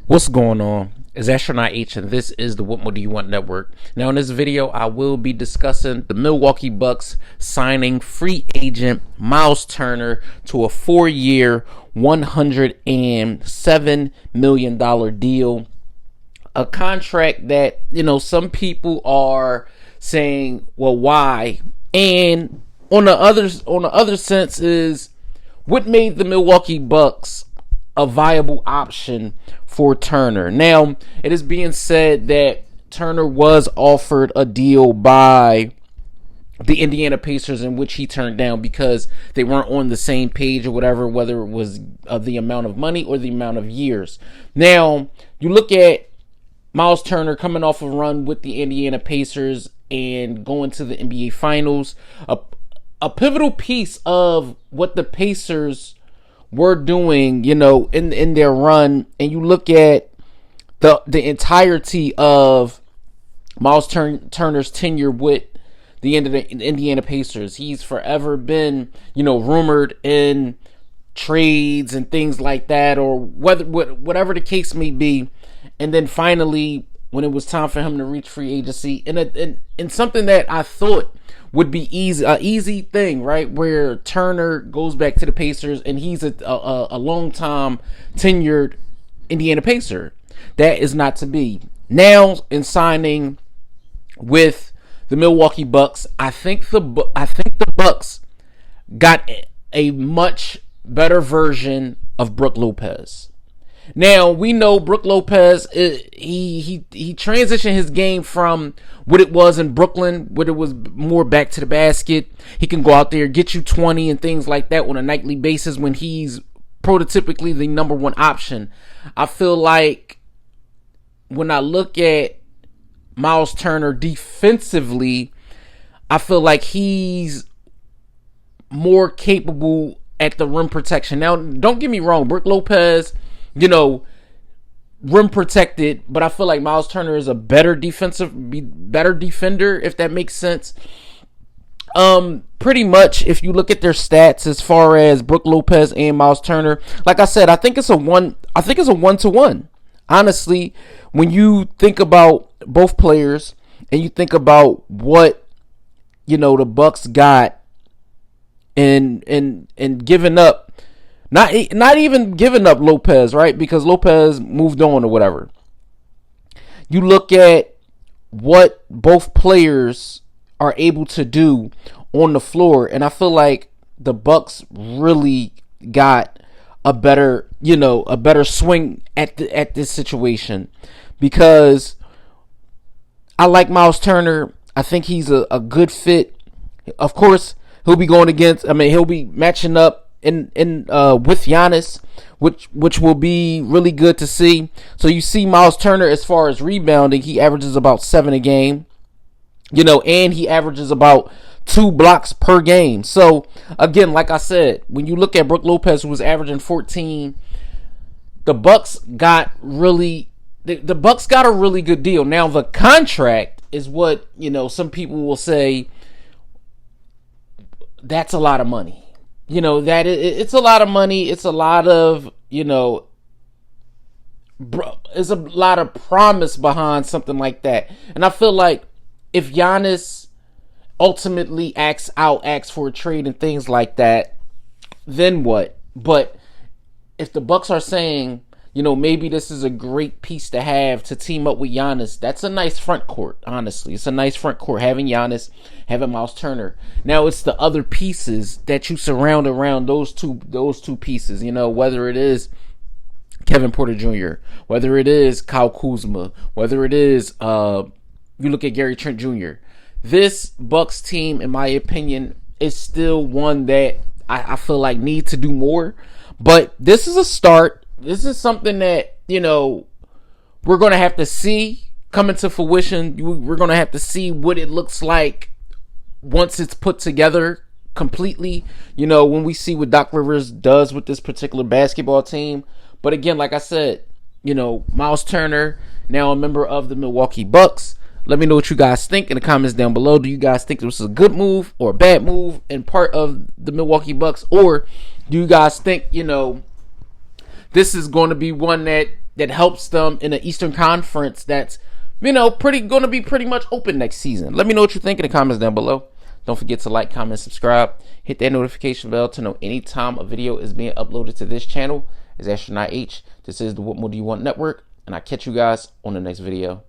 What's going on? It's Astronaut H, and this is the What More Do You Want Network. Now, in this video, I will be discussing the Milwaukee Bucks signing free agent Myles Turner to a 4-year, $107 million deal. A contract that, some people are saying, well, why? And on the other sense is what made the Milwaukee Bucks a viable option for Turner. Now, it is being said that Turner was offered a deal by the Indiana Pacers in which he turned down because they weren't on the same page or whatever, whether it was the amount of money or the amount of years. Now, you look at Myles Turner coming off a run with the Indiana Pacers and going to the NBA Finals, a pivotal piece of what the Pacers were doing, in their run, and you look at the entirety of Myles Turner's tenure with the Indiana Pacers. He's forever been, rumored in trades and things like that, or whatever the case may be. And then finally, when it was time for him to reach free agency, and something that I thought would be easy thing, right? Where Turner goes back to the Pacers and he's a long time tenured Indiana Pacer. That is not to be. Now, in signing with the Milwaukee Bucks, I think the Bucks got a much better version of Brook Lopez. Now, we know Brook Lopez, he transitioned his game from what it was in Brooklyn, where it was more back to the basket. He can go out there, get you 20 and things like that on a nightly basis when he's prototypically the number one option. I feel like when I look at Myles Turner defensively, I feel like he's more capable at the rim protection. Now, don't get me wrong, Brook Lopez, rim protected, but I feel like Myles Turner is a better defender, if that makes sense. Pretty much, if you look at their stats as far as Brook Lopez and Myles Turner, like I said, I think it's a 1-to-1. Honestly, when you think about both players and you think about what the Bucks got and giving up. Not even giving up Lopez, right? Because Lopez moved on or whatever. You look at what both players are able to do on the floor, and I feel like the Bucks really got a better swing at this situation, because I like Myles Turner. I think he's a good fit. Of course, he'll be matching up in with Giannis, which will be really good to see. So you see Myles Turner, as far as rebounding, he averages about 7 a game, and he averages about 2 blocks per game. So again, like I said, when you look at Brook Lopez, who was averaging 14, the Bucks got a really good deal. Now, the contract is what, some people will say that's a lot of money. It's a lot of money. It's a lot of, there's a lot of promise behind something like that. And I feel like if Giannis ultimately asks for a trade and things like that, then what? But if the Bucks are saying, maybe this is a great piece to have to team up with Giannis, that's a nice front court, honestly. It's a nice front court, having Giannis, having Myles Turner. Now, it's the other pieces that you surround around those two pieces, whether it is Kevin Porter Jr., whether it is Kyle Kuzma, whether it is, you look at Gary Trent Jr. This Bucks team, in my opinion, is still one that I feel like needs to do more. But this is a start. This is something that, we're going to have to see come into fruition. We're going to have to see what it looks like once it's put together completely, when we see what Doc Rivers does with this particular basketball team. But again, like I said, Myles Turner, now a member of the Milwaukee Bucks. Let me know what you guys think in the comments down below. Do you guys think this is a good move or a bad move and part of the Milwaukee Bucks? Or do you guys think, this is going to be one that that helps them in the Eastern Conference that's, you know, going to be pretty much open next season. Let me know what you think in the comments down below. Don't forget to like, comment, subscribe. Hit that notification bell to know anytime a video is being uploaded to this channel. It's Astronaut H. This is the What More Do You Want Network, and I'll catch you guys on the next video.